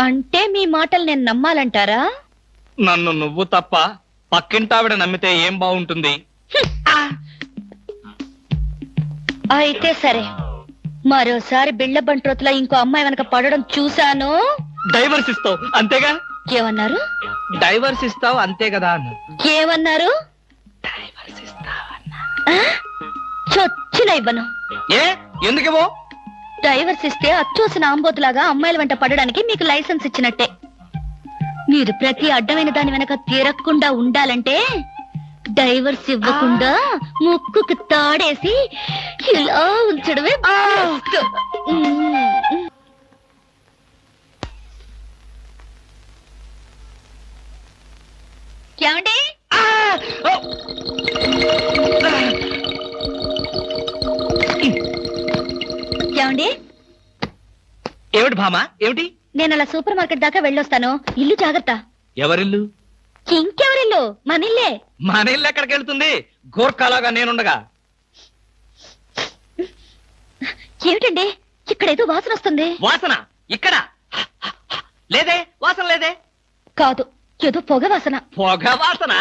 అంటే మీ మాటలు నేను నమ్మాలంటారా? నన్ను నువ్వు తప్ప పక్కింటావిడ నమ్మితే ఏం బాగుంటుంది? అయితే సరే, మరోసారి బిళ్ళ బంట్రోతులా ఇంకో అమ్మాయి వెనక పడడం చూశాను. డైవర్స్ ఇస్తావు అంతేగా? ఏమన్నారు? డైవర్స్ ఇస్తావు అంతే కదా అన్న. ఏమన్నారు? డైవర్స్ ఇస్తావన్నా. చొచ్చిన ఇవ్వను. ఏ ఎందుకేవో? డైవర్స్ ఇస్తే అచ్చోసిన ఆంబోతులాగా అమ్మాయిల వెంట పడడానికి మీకు లైసెన్స్ ఇచ్చినట్టే. మీరు ప్రతి అడ్డమైన దాని వెనక తిరగకుండా ఉండాలంటే డైవర్స్ ఇవ్వకుండా ముక్కుకు తాడేసి ఇలా ఉంచడమే బెస్ట్. ఏమండి? ఏమండి? ఏమిటి భామా, ఏమిటి? నేను అలా సూపర్ మార్కెట్ దాకా వెళ్ళొస్తాను. ఇల్లు జాగ్రత్త. ఎవరిల్లు? ఇంకెవరిల్లు? మన ఇల్లే. మన ఇల్లు ఎక్కడికి వెళ్తుంది? గోర్ఖాలాగా నేనుండగా. ఏమిటండి ఇక్కడేదో వాసన వస్తుంది? వాసన ఇక్కడ లేదే, వాసన లేదే. కాదు, ఏదో పొగ వాసన. పొగ వాసన?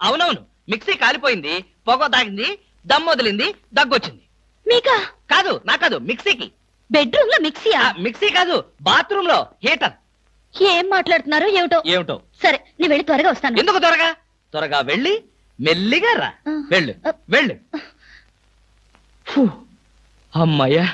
అవునవును, మిక్సీ కాలిపోయింది, పొగ తాగింది, దమ్ వదిలింది, దగ్గొచ్చింది. మీకా? కాదు, నా కాదు, మిక్సీకి. బెడ్రూమ్ లో మిక్సీయా? మిక్సీ కాదు, బాత్రూమ్ లో హీటర్. ఏం మాట్లాడుతున్నారు ఏమిటో? ఏమిటో? సరే, నీ వెళ్ళి త్వరగా వస్తాను. ఎందుకు త్వరగా? త్వరగా వెళ్ళి మెల్లిగా రా. వెళ్ళు వెళ్ళు. అమ్మయ్యా.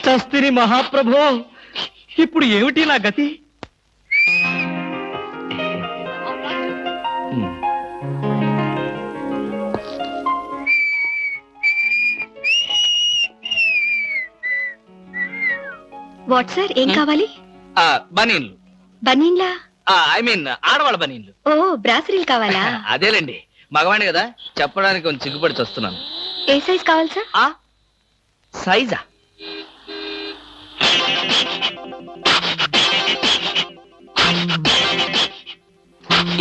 చస్తిని మహాప్రభో, ఇప్పుడు ఏమిటి నా గతి? వాట్ సార్, ఏం కావాలి? బనీన్లు. బనీన్లా? ఐ మీన్ ఆడవాళ్ళ బనీన్లు. ఓ, బ్రాసరీలు కావాలా? అదేలేండి, మగవాణి కదా, చెప్పడానికి కొంచెం సిగ్గుపడి వస్తున్నాను. ఏ సైజ్ కావాలి సార్? సైజా?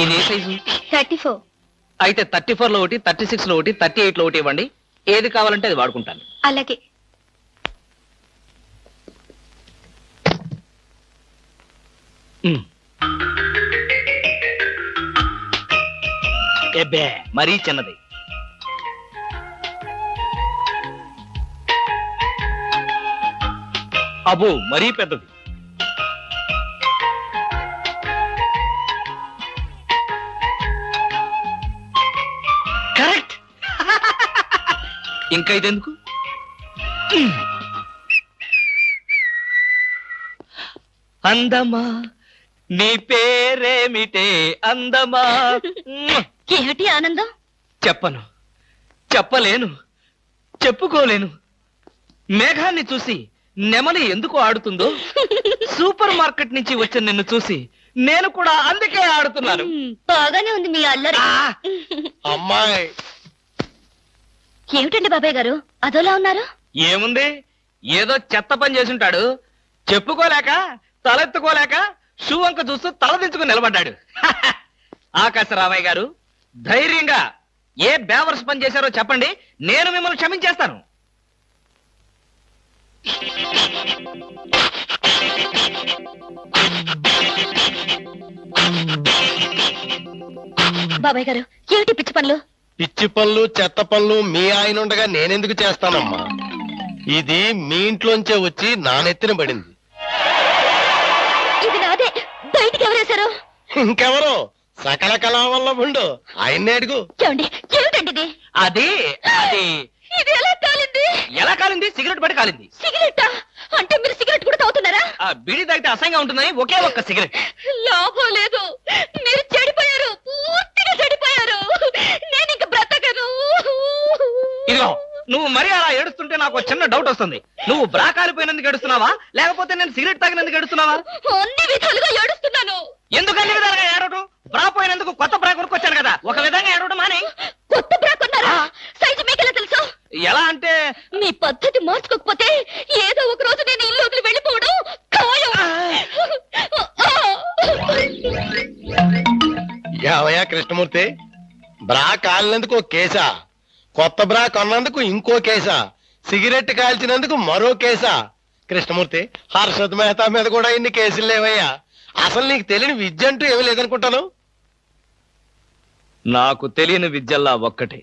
ఇది ఏ సైజు? 34. అయితే 34 లో ఒకటి, 36 లో ఒకటి, 38 లో ఒకటి ఇవ్వండి. ఏది కావాలంటే అది వాడుకుంటాను. అలాగే. ఎబ్బే, మరీ చిన్నది. అబ్బో, మరీ పెద్దది. కరెక్ట్. ఇంకా ఇదెందుకు? అందమా నీ పేరేమిటే అందమా? ఏమిటి ఆనందం? చెప్పను, చెప్పలేను, చెప్పుకోలేను. మేఘాన్ని చూసి నెమలి ఎందుకు ఆడుతుందో, సూపర్ మార్కెట్ నుంచి వచ్చిన నిన్ను చూసి నేను కూడా అందుకే ఆడుతున్నాను. బాగానే ఉంది మీ అల్లరి. అమ్మాయి. ఏమిటండి బాబాయ్ గారు అదోలా ఉన్నారు? ఏముంది, ఏదో చెత్త పని చేసుంటాడు. చెప్పుకోలేక, తలెత్తుకోలేక షూ వంక చూస్తూ తలదించుకుని నిలబడ్డాడు. ఆకాశరామయ్య గారు, ధైర్యంగా ఏ బేవర్స్ పని చేశారో చెప్పండి, నేను మిమ్మల్ని క్షమించేస్తాను. బాబాయ్ గారు, ఏమిటి పిచ్చి పనులు? పిచ్చి పనులు, చెత్త పనులు మీ ఆయన ఉండగా నేనెందుకు చేస్తానమ్మా? ఇది మీ ఇంట్లోంచే వచ్చి నా నెత్తిన పడింది. ఇది నాదే, బయటికి ఎవరేశారు? ఇంకెవరో సకల కళావల్లభుండు, ఆయన్నే అడుగు. ఏమండి, ఏమిటండి ఇది? అది అది ఇది ఎలా కాలింది? ఎలా కాలింది? సిగరెట్ పడి కాలింది. సిగరెట్టా? అంటే మీరు సిగరెట్ కూడా తాగుతున్నారా? బీడీ తాగితే అసహ్యంగా ఉంటుందని ఒకే ఒక్క సిగరెట్. లాభం లేదు, మీరు చెడిపోయారు, పూర్తిగా చెడిపోయారు. నేను ఇంక బ్రతకను. ఇదిగో, నువ్వు మరీ అలా ఏడుస్తుంటే నాకు చిన్న డౌట్ వస్తుంది. నువ్వు బ్రా కాలిపోయినందుకు ఏడుస్తున్నావా, లేకపోతే నేను సిగరెట్ తాగినందుకు ఏడుస్తున్నావా? అన్ని విధాలుగా ఏడుస్తున్నాను. ఎందుకు అన్ని విధాలుగా ఏడవటం? బ్రా పోయినందుకు కొత్త బ్రా కొనుక్కొచ్చాను కదా, ఒక విధంగా ఏడవడం మానే. కొత్త బ్రా కొన్నారా? సైజు మీకెలా తెలుసు? ఎలా అంటే, మీ పద్ధతి మార్చుకోకపోతే ఏదో ఒక రోజు నేను ఇల్లు వెళ్ళిపోవడం ఖాయం. యావయ్యా కృష్ణమూర్తి, బ్రా కాలినందుకు ఒక కేసా, కొత్త బ్రా కొన్నందుకు ఇంకో కేసా, సిగరెట్ కాల్చినందుకు మరో కేసా? కృష్ణమూర్తి, హర్షద్ మెహతా మీద కూడా ఇన్ని కేసులు లేవయ్యా. అసలు నీకు తెలియని విద్య అంటూ ఏమీ లేదనుకుంటాను. నాకు తెలియని విద్యల్లా ఒక్కటే,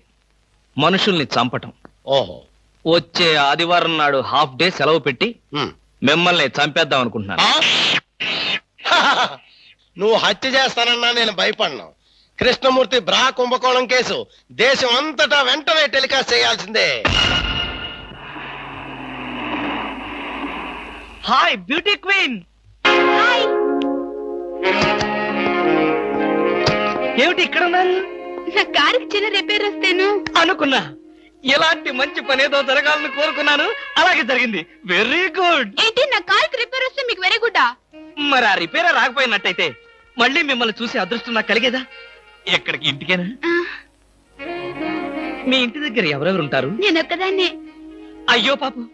మనుషుల్ని చంపటం. ఓహో, వచ్చే ఆదివారం నాడు హాఫ్ డే సెలవు పెట్టి మిమ్మల్ని చంపేద్దాం అనుకుంటున్నాను. నువ్వు హత్య చేస్తానన్నా నేను భయపడను. కృష్ణమూర్తి బ్రా కుంభకోణం కేసు దేశం అంతటా వెంటనే టెలికాస్ట్ చేయాల్సిందే. Hi beauty queen. ఏమిటి ఇక్కడ ఉన్నారు? నా కారుకి చిన్న రిపేర్ వస్తేను అనుకున్నా. ఎలాంటి మంచి పని ఏదో జరగాలని కోరుకున్నాను, అలాగే జరిగింది. Very good. ఏంటి, నా కారుకి రిపేర్ వస్తే మీకు వెరీ గుడ్? మరి ఆ రిపేర్ రాకపోయినట్టయితే మళ్ళీ మిమ్మల్ని చూసి అదృష్టం నాకు కలిగేదా? ఎక్కడికి? ఇంటికేనా? మీ ఇంటి దగ్గర ఎవరెవరు ఉంటారు? నేను ఒక్కదాన్నే. అయ్యో పాపం,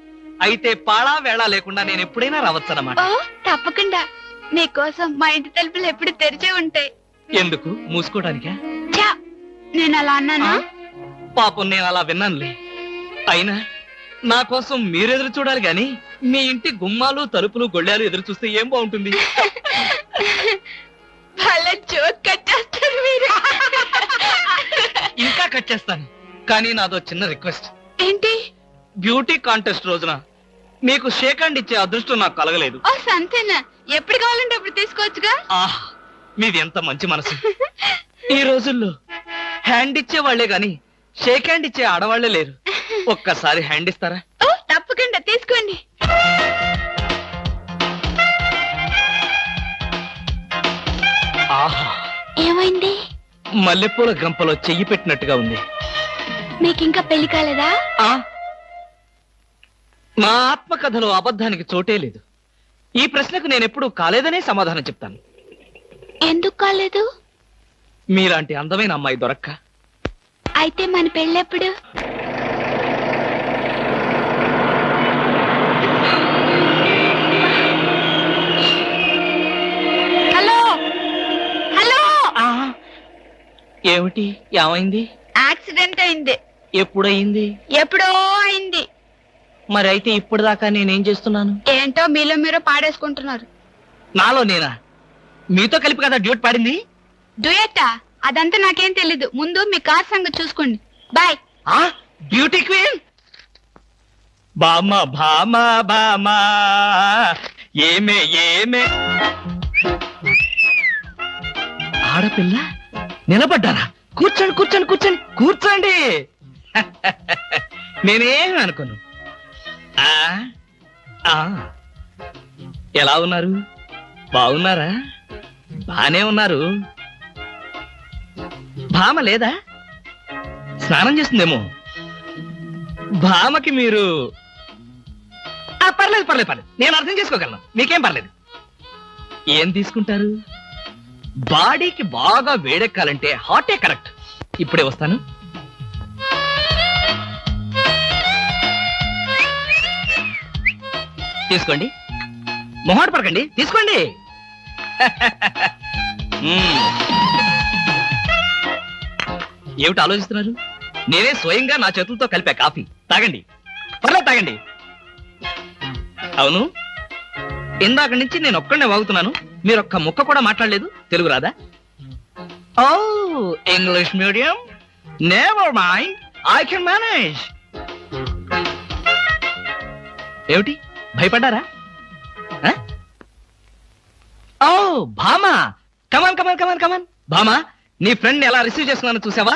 అయితే పాడా వేళ లేకుండా నేను ఎప్పుడైనా రావచ్చన్నమాట. ఓ తప్పకుండా. నీకోసం మా ఇంటి తలుపులు ఎప్పుడు తెరిచే ఉంటాయి. ఎందుకు? మూసుకోవడానికా? ఛా, నేను అలా అన్నానా? పాపం నేను అలా విన్నానులే. అయినా నా కోసం మీరెదురు చూడాలి గాని మీ ఇంటి గుమ్మాలు తలుపులు గొళ్ళాలు ఎదురు చూస్తే ఏం బాగుంటుంది? ఇంకా కట్ చేస్తాను, కానీ నాదో చిన్న రిక్వెస్ట్. ఏంటి? బ్యూటీ కాంటెస్ట్ రోజున మీకు షేక్ హ్యాండ్ ఇచ్చే అదృష్టం నాకు కలగలేదు. ఓ సంతేనా, ఎప్పుడు కావాలంటే అప్పుడు తీసుకోవచ్చుగా. ఆహ్, మీది ఎంత మంచి మనసు. ఈ రోజుల్లో హ్యాండ్ ఇచ్చే వాళ్లే గాని షేక్ హ్యాండ్ ఇచ్చే ఆడవాళ్లే లేరు. ఒక్కసారి హ్యాండ్ ఇస్తారా? ఓ తప్పకుండా, తీసుకోండి. ఆహా, ఏమైంది? మల్లెపూల గంపలో చెయ్యి పెట్టినట్టుగా ఉంది. మీకింకా పెళ్లి కాలేదా? ఆ, నా ఆత్మకథలో అబద్ధానికి చోటే లేదు. ఈ ప్రశ్నకు నేనెప్పుడు కాలేదనే సమాధానం చెప్తాను. ఎందుకు కాలేదు? మీలాంటి అందమైన అమ్మాయి దొరక్క. అయితే మన పెళ్ళెప్పుడు? Hello hello. ఏమిటి? ఏమైంది? యాక్సిడెంట్ అయింది. ఎప్పుడయింది? ఎప్పుడో అయింది. మరి అయితే ఇప్పుడు దాకా నేనేం చేస్తున్నాను? ఏంటో మీలో మీరు పాడేసుకుంటున్నారు. నాలో నేనా? మీతో కలిపి కదా డ్యూట్ పాడింది. డ్యూయట్టా? అదంతా నాకేం తెలీదు. ముందు మీ కార్ సంగతి చూసుకోండి. బాయ్. Beauty queen. బామా బామా బామా ఏమే ఏమే. ఆడపిల్ల నిలబడ్డారా? కూర్చోండి కూర్చోండి కూర్చోండి కూర్చోండి. నేనేం అనుకోను. ఎలా ఉన్నారు? బాగున్నారా? బానే ఉన్నారు. భామ లేదా? స్నానం చేస్తుందేమో. భామకి మీరు పర్లేదు పర్లేదు పర్లేదు, నేను అర్థం చేసుకోగలను. మీకేం పర్లేదు. ఏం తీసుకుంటారు? బాడీకి బాగా వేడెక్కాలంటే హాటే కరెక్ట్. ఇప్పుడే వస్తాను. తీసుకోండి, మొహాట పడకండి, తీసుకోండి. ఏమిటి ఆలోచిస్తున్నారు? నేనే స్వయంగా నా చేతులతో కలిపా కాఫీ. తాగండి, పర్లేదు తాగండి. అవును, ఇందాక నుంచి నేను ఒక్కడనే వాగుతున్నాను. మీరు ఒక్క ముక్క కూడా మాట్లాడలేదు. తెలుగు రాదా? ఓ, English medium. Never mind, I can manage. ఏమిటి, భయపడ్డారా? ఓ భామా, కమాన్ కమాన్ కమాన్ కమాన్. భామా, నీ ఫ్రెండ్ ఎలా రిసీవ్ చేస్తున్నానో చూసావా?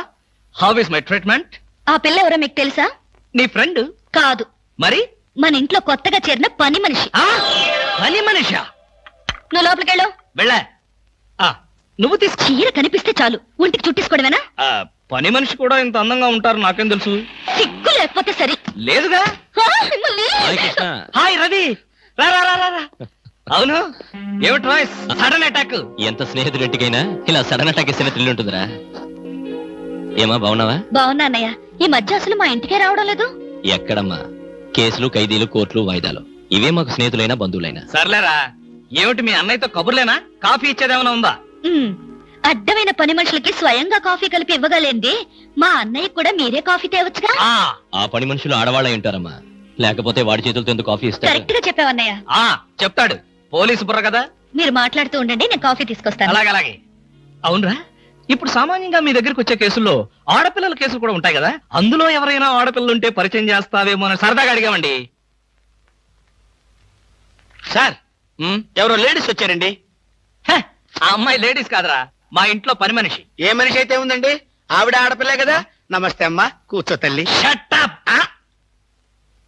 How is my treatment? ఆ పిల్ల ఎవరో మీకు తెలుసా? నీ ఫ్రెండ్ కాదు. మరి? మన ఇంట్లో కొత్తగా చేరిన పని మనిషి. పని మనిషా? నువ్వు లోపలికెళ్ళు. వెళ్ళా. నువ్వు తీసు. చీర కనిపిస్తే చాలు ఒంటికి చుట్టేసుకోవడమేనా? పని మనిషి కూడా ఇంత అందంగా ఉంటారు నాకేం తెలుసు. సిగ్గు లేకపోతే సరి. లేదుగా. హాయ్ రవి, రా రా రా రా. అవును, ఏమిటి వాయిస్? Sudden attack. ఎంత స్నేహితుడింటికైనా ఇలా సడన్ అటాక్ ఇస్తే థ్రిల్ ఉంటుందిరా. ఏమా, బాగున్నావా? బాగున్నా అన్నయ్య. ఈ మధ్య అసలు మా ఇంటికే రావడం లేదు. ఎక్కడమ్మా, కేసులు, ఖైదీలు, కోర్టులు, వాయిదాలు, ఇవే మాకు స్నేహితులైనా బంధువులైనా. సర్లేరా. ఏమిటి మీ అన్నయ్యతో కబుర్లేనా? కాఫీ ఇచ్చేదేమైనా ఉందా? అడ్డమైన పని మనుషులకి స్వయంగా కాఫీ కలిపి ఇవ్వగలేంది మా అన్నయ్య కూడా మీరే కాఫీ తేవచ్చుగా. ఆ పని మనుషులు ఆడవాళ్ళ ఉంటారమ్మా, లేకపోతే వాడి చేతులతో ఎందుకు కాఫీ ఇస్తారు? కరెక్ట్ గా చెప్పావన్నయ్య. చెప్తాడు, పోలీసు బుర్ర కదా. మీరు మాట్లాడుతూ ఉండండి, నేను కాఫీ తీసుకొస్తాను. అలాగే. అవునరా, ఇప్పుడు సామాన్యంగా మీ దగ్గరికి వచ్చే కేసుల్లో ఆడపిల్లల కేసులు కూడా ఉంటాయి కదా, అందులో ఎవరైనా ఆడపిల్లలుంటే పరిచయం చేస్తావేమో అని సరదాగా అడిగామండి. సార్ ఎవరో లేడీస్ వచ్చారండి. ఆ అమ్మాయి లేడీస్ కాదురా, మా ఇంట్లో పని మనిషి. ఏ మనిషి అయితే ఉందండి, ఆవిడ ఆడపిల్లే కదా. నమస్తే అమ్మా, కూర్చో తల్లి. Shut up.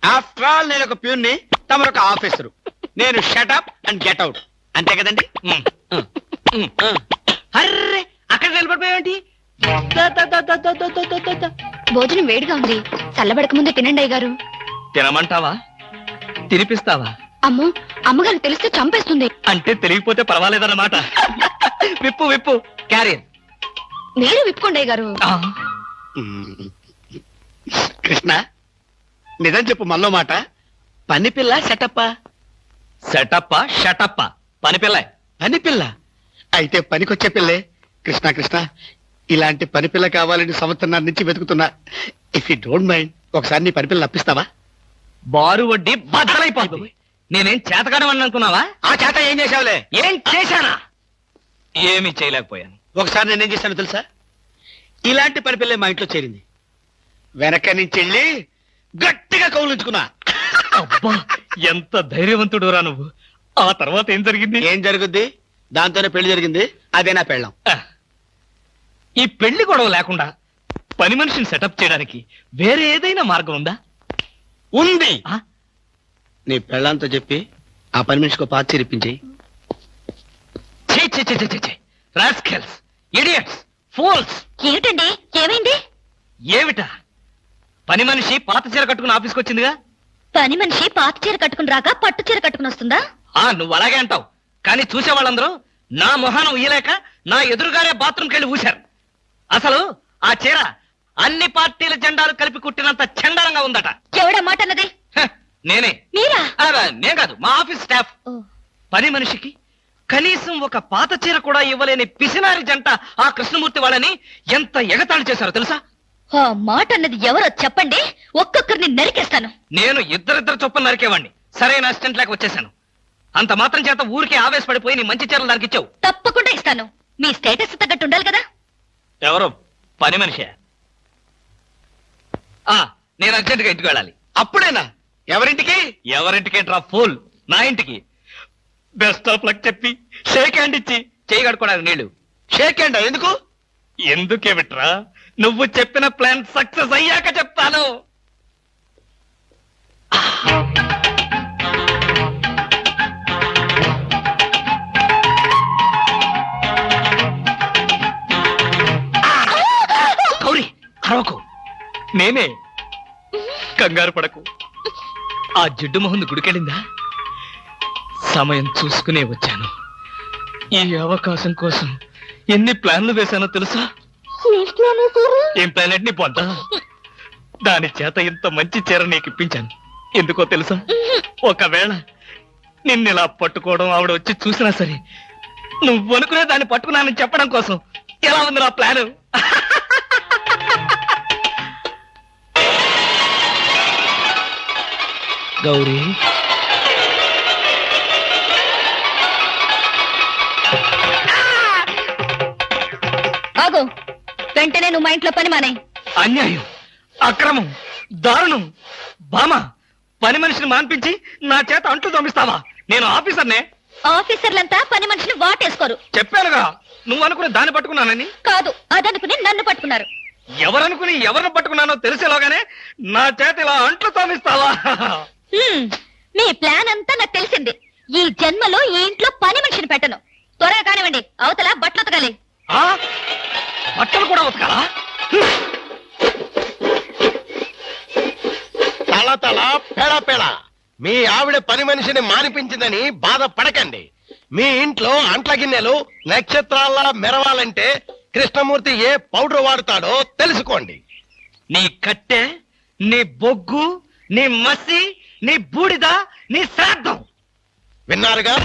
ఆఫ్టర్ ఆల్ నేను ఒక ప్యూన్ని, తమరు ఒక ఆఫీసరు. నేను shut up and get out, అంతే కదండి. అర్రే, అక్కడ నిలబడిపోయావేంటి? భోజనం వేడిగా ఉంది, చల్లబడక ముందే తినండి అయ్యగారు. తినమంటావా, తినిపిస్తావా? అమ్మో, అమ్మగారికి తెలిస్తే చంపేస్తుంది. అంటే తెలియకపోతే పర్వాలేదన్నమాట. విప్పు విప్పు క్యారియర్. మీరు విప్పుకోండి అయ్యగారు. కృష్ణ, నిజం చెప్పు, మనలో మాట. పని పిల్ల సెటప్పా? సెటప్పా షటప్పా? పని పిల్ల. పని పిల్ల అయితే పనికొచ్చే పిల్లే. కృష్ణ కృష్ణ, ఇలాంటి పని పిల్ల కావాలని సంవత్సరం నుంచి వెతుకుతున్నా. ఇఫ్ యూ డోంట్ మైండ్, ఒకసారి నీ పని పిల్ల అప్పిస్తావా? బారు వడ్డీ బద్దలైపోతుంది. నేనేం చేతకాడమని అనుకున్నావా? ఆ చేత ఏం చేసావులే? ఏం చేశానా? ఏమీ చేయలేకపోయాను. ఒకసారి నేనేం చేశాను తెలుసా? ఇలాంటి పని పిల్లే మా ఇంట్లో చేరింది. వెనక నుంచి వెళ్ళి గట్టిగా కౌలించుకున్నా. అబ్బా, ఎంత ధైర్యవంతుడు రా నువ్వు. ఆ తర్వాత ఏం జరిగింది? ఏం జరుగుద్ది? దాంతోనే పెళ్లి జరిగింది. అదే నా పెళ్ళం. ఈ పెళ్లి గొడవ లేకుండా పని మనిషిని సెటప్ చేయడానికి వేరే ఏదైనా మార్గం ఉందా? ఉంది. నీ పెళ్ళంతో చెప్పి ఆ పని మనిషికి పాత చిరిపించి. Rascals, idiots, fools. ఏమిటండి, ఏమైంది? ఏమిటా? పని మనిషి పాత చీర కట్టుకుని ఆఫీస్కి వచ్చిందిగా. పని మనిషి పాత చీర కట్టుకుని రాక పట్టు చీర కట్టుకుని వస్తుందా? నువ్వు అలాగే అంటావు, కానీ చూసే వాళ్ళందరూ నా మొహానం ఊయలేక నా ఎదురుగానే బాత్రూమ్కి వెళ్ళి ఊశారు. అసలు ఆ చీర అన్ని పార్టీల జెండాలు కలిపి కుట్టినంత చండాలంగా ఉందట. ఎవడా మాట అన్నది? నేనే. మీరా? నేను కాదు, మా ఆఫీస్ స్టాఫ్. పని మనిషికి కనీసం ఒక పాత చీర కూడా ఇవ్వలేని పిసినారి జంట ఆ కృష్ణమూర్తి వాళ్ళని ఎంత ఎగతాళి చేశారో తెలుసా? ఆ మాట అన్నది ఎవరో చెప్పండి, ఒక్కొక్కరిని నరికేస్తాను. నేను ఇద్దరిద్దరు చొప్పున నరికేవాడిని. సరైన అసిస్టెంట్ లేక వచ్చేసాను. అంత మాత్రం చేత ఊరికే ఆవేశపడిపోయి నీ మంచి చీరలు దానికి ఇచ్చావు. తప్పకుండా ఇస్తాను. మీ స్టేటస్ తగ్గట్టు ఉండాలి కదా. ఎవరు? పని మనిషి. నేను అర్జెంటుగా ఇంటికి వెళ్ళాలి. అప్పుడేనా? ఎవరింటికి? ఎవరింటికేంట్రా ఫూల్, నా ఇంటికి. బెస్ట్ ఆఫ్ లక్ చెప్పి షేక్ హ్యాండ్ ఇచ్చి చేయి కడుకోవడానికి నీళ్లు. షేక్ హ్యాండ్ ఎందుకు? ఎందుకేమిట్రా, నువ్వు చెప్పిన ప్లాన్ సక్సెస్ అయ్యాక చెప్తాను. గౌరీ, అరవకు. నేనే. కంగారు పడకు. ఆ జిడ్డు మొహంది గుడికెళ్ళిందా? సమయం చూసుకునే వచ్చాను. ఈ అవకాశం కోసం ఎన్ని ప్లాన్లు వేశానో తెలుసా? ఏం ప్లాన్ అంటే నీ పొందా? దాని చేత ఇంత మంచి చీర నీకు ఇప్పించాను. ఎందుకో తెలుసా? ఒకవేళ నిన్నిలా పట్టుకోవడం ఆవిడ వచ్చి చూసినా సరే, నువ్వు అనుకునే దాన్ని పట్టుకున్నానని చెప్పడం కోసం. ఎలా ఉంది నా ప్లాను? గౌరీ, ఆగు. వెంటనే నువ్వు మా ఇంట్లో పని మానే. అన్యాయం, అక్రమం, దారుణం. బామ, పని మనిషిని మాన్పించి నా చేత అంట్లు తోమిస్తావా? నేను ఆఫీసర్నే. ఆఫీసర్లంతా పని మనిషిని వాటేసుకోరు. చెప్పానుగా, నువ్వు అనుకుని దాన్ని పట్టుకున్నానని. కాదు, అదనుకుని నన్ను పట్టుకున్నారు. ఎవరనుకుని ఎవరిని పట్టుకున్నానో తెలిసేలోగానే నా చేత ఇలా అంట్లు తోమిస్తావా? మీ ప్లాన్ అంతా నాకు తెలిసింది. ఈ జన్మలో ఈ ఇంట్లో పని మనిషిని పెట్టను. త్వరగా కానివ్వండి, అవతల బట్టలు ఉతకాలి. బట్టలు కూడా ఉతకాలా? తల తల పెడ పెడ. మీ ఆవిడ పని మనిషిని మానిపించిందని బాధపడకండి. మీ ఇంట్లో అంట్ల గిన్నెలు నక్షత్రాల్లా మెరవాలంటే కృష్ణమూర్తి ఏ పౌడర్ వాడతాడో తెలుసుకోండి. నీ కట్టె, నీ బొగ్గు, నీ మసి, నీ బూడిద, నీ శ్రాద్ధం. విన్నారుగా?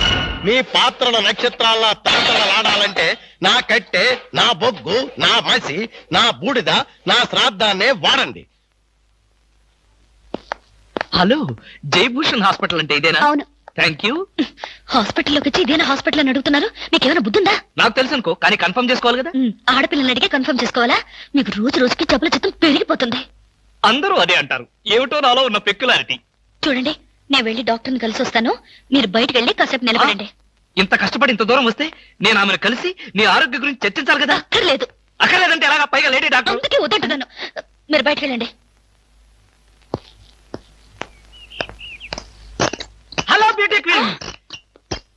మీ పాత్రల నక్షత్రాల్లా తలతలలాడాలంటే నా కట్టె, నా బొగ్గు, నా మసి, నా బూడిద, నా శ్రాద్ధాన్నే వాడండి. హలో, జయభూషణ్ హాస్పిటల్ అంటే ఇదేనా? అవును. Thank you. హాస్పిటల్లోకి వచ్చి ఇదేనా హాస్పిటల్ అని అడుగుతున్నారు? మీకేమైనా బుద్ధుందా? నాకు తెలుసు అనుకో, కానీ కన్ఫర్మ్ చేసుకోవాలి కదా. ఆడపిల్లలు అడిగే కన్ఫర్మ్ చేసుకోవాలా? మీకు రోజు రోజుకి జబ్బుల చిత్తం పెరిగిపోతుంది. అందరూ అదే అంటారు. ఏమిటో నాలో ఉన్న పెక్యులారిటీ. చూడండి, నేను వెళ్ళి డాక్టర్ని కలిసి వస్తాను. మీరు బయటకు వెళ్ళి కాసేపు నిలబడండి. ఇంత కష్టపడి ఇంత దూరం వస్తే నేను ఆమెను కలిసి నీ ఆరోగ్య గురించి చర్చించాలి కదా. అక్కర్లేదు. అక్కర్లేదంటే ఎలాగా? పైగా లేడీ డాక్టర్. అందుకే వద్దంటున్నాను. మీరు బయటకు వెళ్ళండి. Hello beauty queen.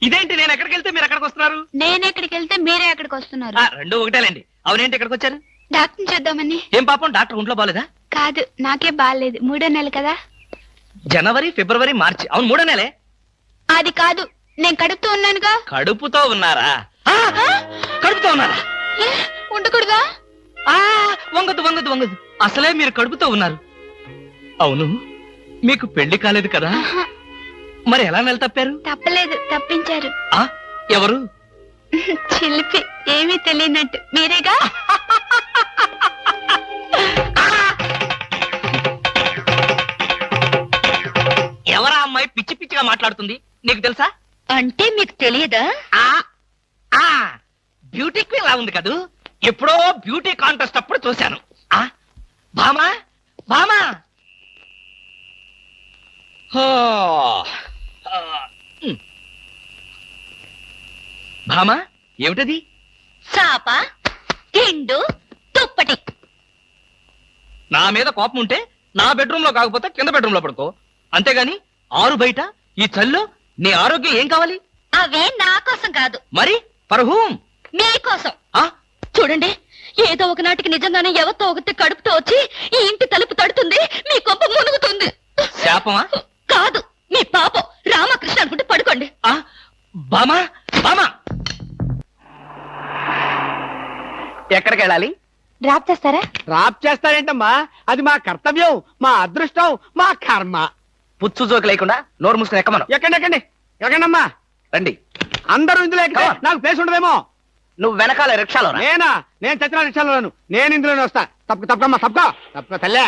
ఇదేంటి, నేను ఎక్కడికి వెళ్తే మీరు ఎక్కడికి వస్తున్నారు? నేను ఎక్కడికి వెళ్తే మీరే ఎక్కడికి వస్తున్నారు? రెండు ఒకటేలేండి. అవునేంటి ఇక్కడికి వచ్చారు? డాక్టర్ చూద్దామని. ఏం పాపం, డాక్టర్ ఒంట్లో బాలేదా? కాదు, నాకే బాగాలేదు. 3వ నెల కదా. జనవరి, ఫిబ్రవరి, మార్చి. అవును, 3వ నెలే. అది కాదు, నేను కడుపుతూ ఉన్నానుగా. కడుపుతో ఉన్నారా? కడుపుతో ఉన్నారా? ఉండకూడదా? వంగదు వంగదు వంగదు. అసలే మీరు కడుపుతో ఉన్నారు. అవును, మీకు పెళ్లి కాలేదు కదా? మరి ఎలా నెల తప్పారు? తప్పలేదు, తప్పించారు. ఎవరు? చిలిపి, ఏమీ తెలియనట్టు. మీరేగా? ఎవరా అమ్మాయి పిచ్చి పిచ్చిగా మాట్లాడుతుంది? నీకు తెలుసా? అంటే మీకు తెలియదా? బ్యూటీ క్వీన్ లా ఉంది కదూ. ఎప్పుడో బ్యూటీ కాంటెస్ట్ అప్పుడు చూశాను. భామా, భామా. భామా, ఏమిటది? చాప, తిండు, దుప్పటి. నా మీద కోపం ఉంటే నా బెడ్రూమ్ లో కాకపోతే కింద బెడ్రూమ్ లో పడుకో. అంతేగాని ఆరు బయట ఈ చల్లో నీ ఆరోగ్యం ఏం కావాలి? అవే నా కోసం కాదు. మరి ఫర్ హూమ్? మీకోసం. చూడండి, ఏదో ఒకనాటికి నిజంగానే ఎవరితో ఒకటి కడుపుతో వచ్చి ఈ ఇంటి తలుపు తడుతుంది, మీ కొంప మునుగుతుంది. శాపమా? కాదు, మీ పాపం. రామకృష్ణ అనుకుంటే పడుకోండి. బామా, బామా, ఎక్కడికి వెళ్ళాలి? డ్రాప్ చేస్తారా? డ్రాప్ చేస్తారేంటమ్మా? అది మా కర్తవ్యం, మా అదృష్టం, మా కర్మ. పుచ్చు జోకి లేకుండా నోరు మూసుకుని ఎక్కమను. ఎక్కండి ఎక్కండమ్మా. రండి. అందరూ ఇందులో ఎక్కితే నాకు ప్లేస్ ఉండదేమో. నువ్వు వెనకాల రిక్షాలో? నేనా? నేను చచ్చిన రిక్షాలోను. నేను ఇందులోనే వస్తా. తప్పకమ్మా, తప్పక తల్లే.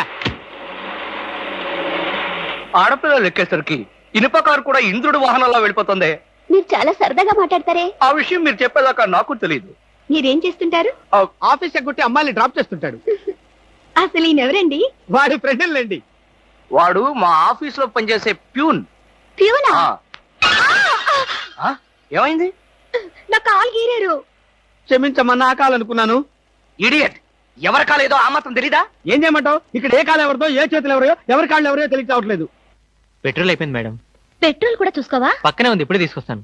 ఆడపిల్లలు ఎక్కేసరికి ఇనుప కారు కూడా ఇంద్రుడు వాహనంలో వెళ్ళిపోతుంది. మీరు చాలా సరదాగా మాట్లాడతారే. ఆ విషయం మీరు చెప్పేదాకా నాకు తెలియదు. మీరేం చేస్తుంటారు? ఆఫీస్ ఎగ్గొట్టి అమ్మాయిని డ్రాప్ చేస్తుంటాడు. అసలు ఈయనెవరండి? వాడి ఫ్రెండ్లండి. వాడు మా ఆఫీస్ లో పనిచేసే ప్యూన్. ప్యూనా? ఏమైంది? నా కాలు గీరారు. క్షమించమ్మా, నా కాలనుకున్నాను. ఇడియట్, ఎవరి కాలేదో ఆ మాత్రం తెలీదా? ఏం చేయమంటావు? ఇక్కడ ఏ కాలు ఎవరిదో, ఏ చేతులు ఎవరో, ఎవరి కాళ్ళు ఎవరో తెలియక రావట్లేదు. పెట్రోల్ అయిపోయింది మేడం. పెట్రోల్ కూడా చూసుకోవా? పక్కనే ఉంది, ఇప్పుడే తీసుకొస్తాను.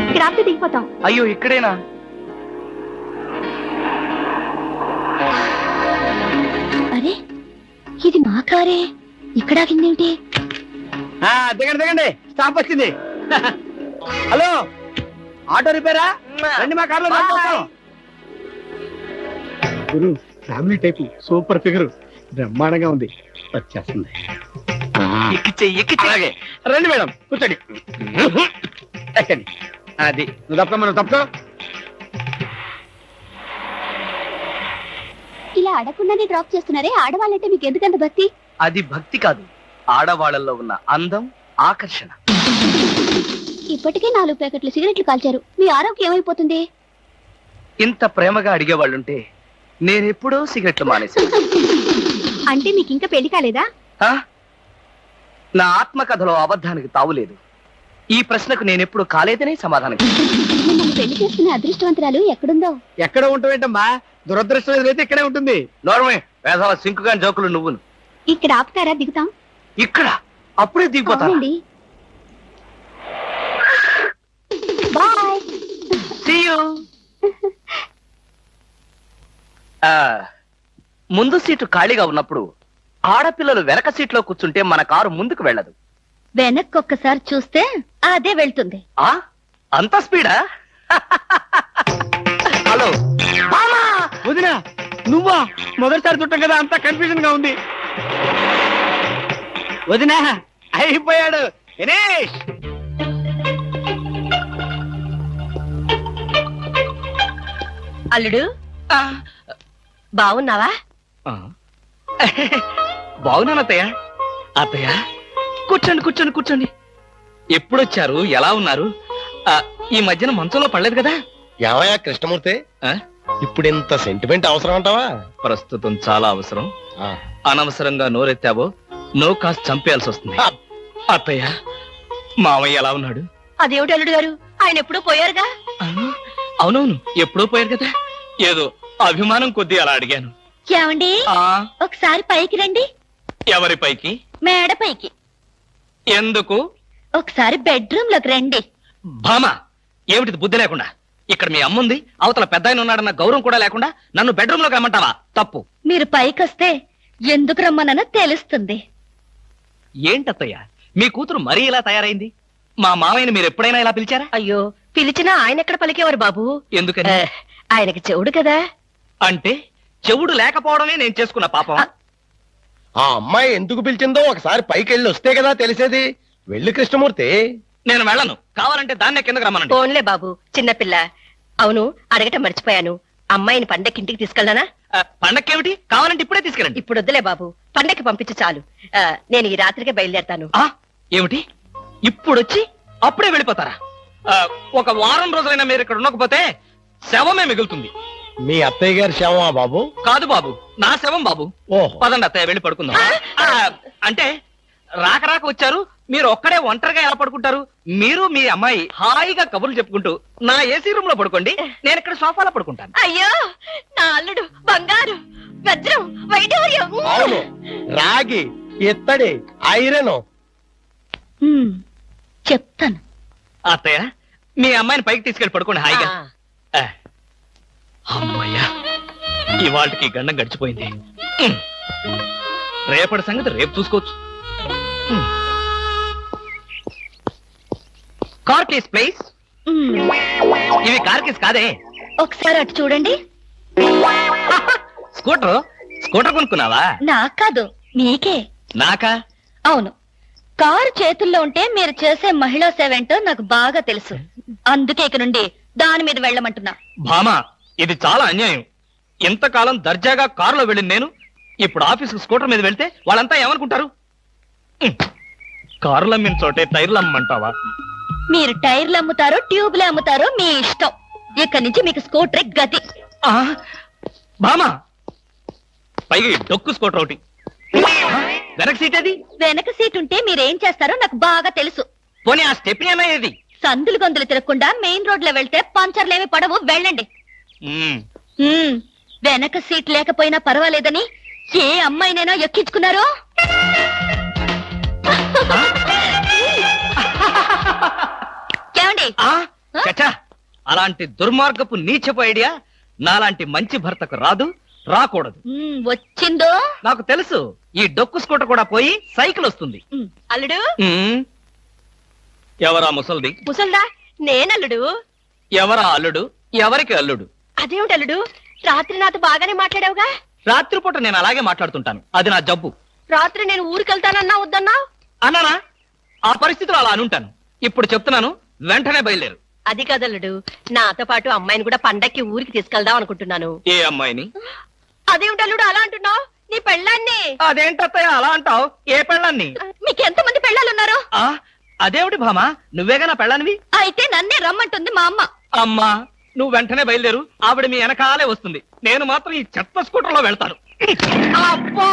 ఇక్కడ ఆపితే దిగిపోతాం. అయ్యో, ఇక్కడేనా? అరే, ఇది మా కారే. ఇక్కడ ఆగిందేమిటి? దిగండి, స్టాప్ వచ్చింది. హలో, ఆటో రిపేరా? రండి, మా కార్లో గురు. ఫ్యామిలీ టైప్, సూపర్ ఫిగర్, బ్రహ్మాండంగా ఉంది. వచ్చేస్తుంది. ఎక్కిచ్చే. రండి మేడం, కూర్చోండి. ఎక్కండి. అది నువ్వు తప్పుకో. ఇలా అడగకుండానే డ్రాప్ చేస్తున్నారే, ఆడవాళ్ళంటే మీకు ఎందుకంత భక్తి? అది భక్తి కాదు, ఆడవాళ్ళల్లో ఉన్న అందం, ఆకర్షణ. ఇప్పటికే 4 ప్యాకెట్లు సిగరెట్లు కాల్చారు. మీ ఆరోగ్యం ఏమైపోతుంది? ఇంత ప్రేమగా అడిగేవాళ్ళుంటే నేనెప్పుడో సిగరెట్లు మానేశాను. అంటే మీకు ఇంకా పెళ్లి కాలేదా? నా ఆత్మకథలో అబద్ధానికి తావులేదు. ఈ ప్రశ్నకు నేనెప్పుడు కాలేదనే సమాధానం. పెళ్లి చేసుకునే అదృష్టవంతురాలు ఎక్కడుందో? ఎక్కడ ఉంటావేంటమ్మా? దురదృష్టం ఎదురైతే ఇక్కడే ఉంటుంది. నోర్మే, వేసవ సింకుగాని జోకులు నువ్వును. ఇక్కడ ఆపుతారా? దిగుతాం. ఇక్కడ అప్పుడే దిగిపోతా. బాయ్. See you. ముందు సీటు ఖాళీగా ఉన్నప్పుడు ఆడపిల్లలు వెనక సీట్లో కూర్చుంటే మన కారు ముందుకు వెళ్ళదు. వెనక్కి ఒక్కసారి చూస్తే అదే వెళ్తుంది. అంత స్పీడా? హలో వదినా, నువ్వా? మొదటిసారి చుట్టం కదా, అంత కన్ఫ్యూజన్ గా ఉంది. వదినా, అయిపోయాడు దినేష్. అల్లుడు బాగున్నావా? బాగున్నాను అత్తయ్య. అత్తయ్య కూర్చోండి కూర్చోండి కూర్చోండి. ఎప్పుడొచ్చారు? ఎలా ఉన్నారు? ఈ మధ్యన మంచంలో పడలేదు కదా? ఏమయ్యా కృష్ణమూర్తి, ఇప్పుడు ఇంత సెంటిమెంట్ అవసరం అంటావా? ప్రస్తుతం చాలా అవసరం. అనవసరంగా నోరెత్తావో నో కాస్త చంపేయాల్సి వస్తుంది. అత్తయ్య మామయ్య ఎలా ఉన్నాడు? అదేమిటి అల్లుడు గారు, ఆయన ఎప్పుడూ పోయారుగా. అవునవును, ఎప్పుడో పోయారు కదా. ఏదో అభిమానం కొద్దీ అలా అడిగాను. ఏమండి, ఒకసారి పైకి రండి. ఎవరి పైకి? మేడ పైకి. ఎందుకు? ఒకసారి బెడ్రూమ్ లోకి రండి. భామా, ఏమిటిది బుద్ధి లేకుండా? ఇక్కడ మీ అమ్ముంది, అవతల పెద్ద ఆయన ఉన్నాడన్న గౌరవం కూడా లేకుండా నన్ను బెడ్రూమ్ లోకి రమ్మంటావా? తప్పు. మీరు పైకొస్తే ఎందుకు రమ్మనో తెలుస్తుంది. ఏంటత్తయ్య, మీ కూతురు మరీ ఇలా తయారైంది? మా మామయ్యని మీరు ఎప్పుడైనా ఇలా పిలిచారా? అయ్యో, పిలిచినా ఆయన ఎక్కడ పలికేవారు బాబు? ఎందుకని? ఆయనకి చెవుడు కదా. అంటే చెవుడు లేకపోవడమే నేను చేసుకున్న పాపం. ఆ అమ్మాయి ఎందుకు పిలిచిందో ఒకసారి పైకి వెళ్ళి వస్తే కదా తెలిసేది. వెళ్ళి కృష్ణమూర్తి. నేను వెళ్ళను. కావాలంటే దాన్నే కిందకి రమ్మనండి. ఫోన్లే బాబు, చిన్నపిల్ల. అవును, అడగటం మర్చిపోయాను, అమ్మాయిని పండక్కి ఇంటికి తీసుకెళ్ళనా? పండక్కేమిటి? కావాలంటే ఇప్పుడే తీసుకెళ్ళండి. ఇప్పుడు వద్దులే బాబు, పండక్కి పంపించు చాలు. నేను ఈ రాత్రికే బయలుదేరతాను. ఏమిటి ఇప్పుడొచ్చి అప్పుడే వెళ్ళిపోతారా? ఒక వారం రోజులైనా మీరు ఇక్కడ ఉండకపోతే శవమే మిగులుతుంది. మీ అత్తయ్య గారి శవమా బాబు? కాదు బాబు, నా శవం బాబు. ఓహో, పదండి అత్తయ్య, వెళ్ళి పడుకుందాం. అంటే రాక రాక వచ్చారు, మీరు ఒక్కడే ఒంటరిగా ఎలా పడుకుంటారు? మీరు మీ అమ్మాయి హాయిగా కబుర్లు చెప్పుకుంటూ నా ఏసీ రూమ్ లో పడుకోండి, నేను ఇక్కడ సోఫాలో పడుకుంటాను. అయ్యో, నా అల్లుడు బంగారు, వజ్రం, వైఢూర్యం. అవును, రాగి, ఇత్తడి, ఐరన్. చెప్తాను. అత్తయ్య, మీ అమ్మాయిని పైకి తీసుకెళ్ళి పడుకోండి హాయిగా. అమ్మయ్యా, ఇవాళకి గండం గడిచిపోయింది. రేపటి సంగతి రేపు చూసుకోవచ్చు. Car case please. ఇవి కార్ కేస్ కాదే. ఒకసారి అటు చూడండి. స్కూటర్ కొనుక్కున్నావా? నాకు కాదు, మీకే. నాకా? అవును, కారు చేతుల్లో ఉంటే మీరు చేసే మహిళా సేవేంటో నాకు బాగా తెలుసు. అందుకే ఇక నుండి దాని మీద వెళ్ళమంటున్నా. భామా, ఇది చాలా అన్యాయం. ఇంతకాలం దర్జాగా కారులో వెళ్ళింది నేను, ఇప్పుడు ఆఫీసు స్కూటర్ మీద వెళ్తే వాళ్ళంతా ఏమనుకుంటారు? కారులు అమ్మిన చోటే టైర్లు అమ్మంటావా? మీరు టైర్లు అమ్ముతారో ట్యూబ్లు అమ్ముతారో మీ ఇష్టం. ఇక్కడి నుంచి మీకు స్కూటర్ గతి. భామా, పైగా డొక్కు స్కూటర్ ఒకటి. వెనక సీట్ అది? వెనక సీట్ ఉంటే మీరేం చేస్తారో నాకు బాగా తెలుసు. పోనీ ఆ స్టెప్ని అన్నది? సందులు గొంతులు తిరగకుండా మెయిన్ రోడ్ లో వెళ్తే పంచర్లేమి పడవు, వెళ్ళండి. వెనక సీట్ లేకపోయినా పర్వాలేదని ఏ అమ్మాయినైనా ఎక్కించుకున్నారో? ఏమండి? చచ్చా, అలాంటి దుర్మార్గపు నీచపు ఐడియా నాలాంటి మంచి భర్తకు రాదు, రాకూడదు. వచ్చిందో నాకు తెలుసు. ఈ డొక్కు స్కూటర్ కూడా పోయి సైకిల్ వస్తుంది. అల్లుడు, ఎవరా ముసల్ది? ముసల్దా? నేనల్లుడు. ఎవరా అల్లుడు? ఎవరికి అల్లుడు? అదేమిటి అల్లుడు, రాత్రి నాతో బాగానే మాట్లాడావుగా? రాత్రిపూట నేను అలాగే మాట్లాడుతుంటాను, అది నా జబ్బు. రాత్రి నేను ఊరికెళ్తానన్నా వద్దన్నా? అన్నానా? ఆ పరిస్థితిలో అలా అనుంటాను. ఇప్పుడు చెప్తున్నాను, వెంటనే బయలుదేరు. అది కదల్లుడు, నాతో పాటు అమ్మాయిని కూడా పండక్కి ఊరికి తీసుకెళ్దాం అనుకుంటున్నాను. ఏ అమ్మాయిని? అదేమిటి అల్లుడు అలా అంటున్నావు? నీ పెళ్ళాన్ని. అదేంటత్తయ్య అలా అంటావు? ఏ పెళ్ళాన్ని? మీకు ఎంతమంది పెళ్ళాలున్నారు? అదేమిటి భామా, నువ్వేగా నా పెళ్ళానివి? అయితే నన్నే రమ్మంటుంది మా అమ్మ. అమ్మా, నువ్వు వెంటనే బయలుదేరు, ఆవిడ మీ వెనకాలే వస్తుంది. నేను మాత్రం ఈ చెత్త స్కూటర్ లో వెళ్తాను. అబ్బా!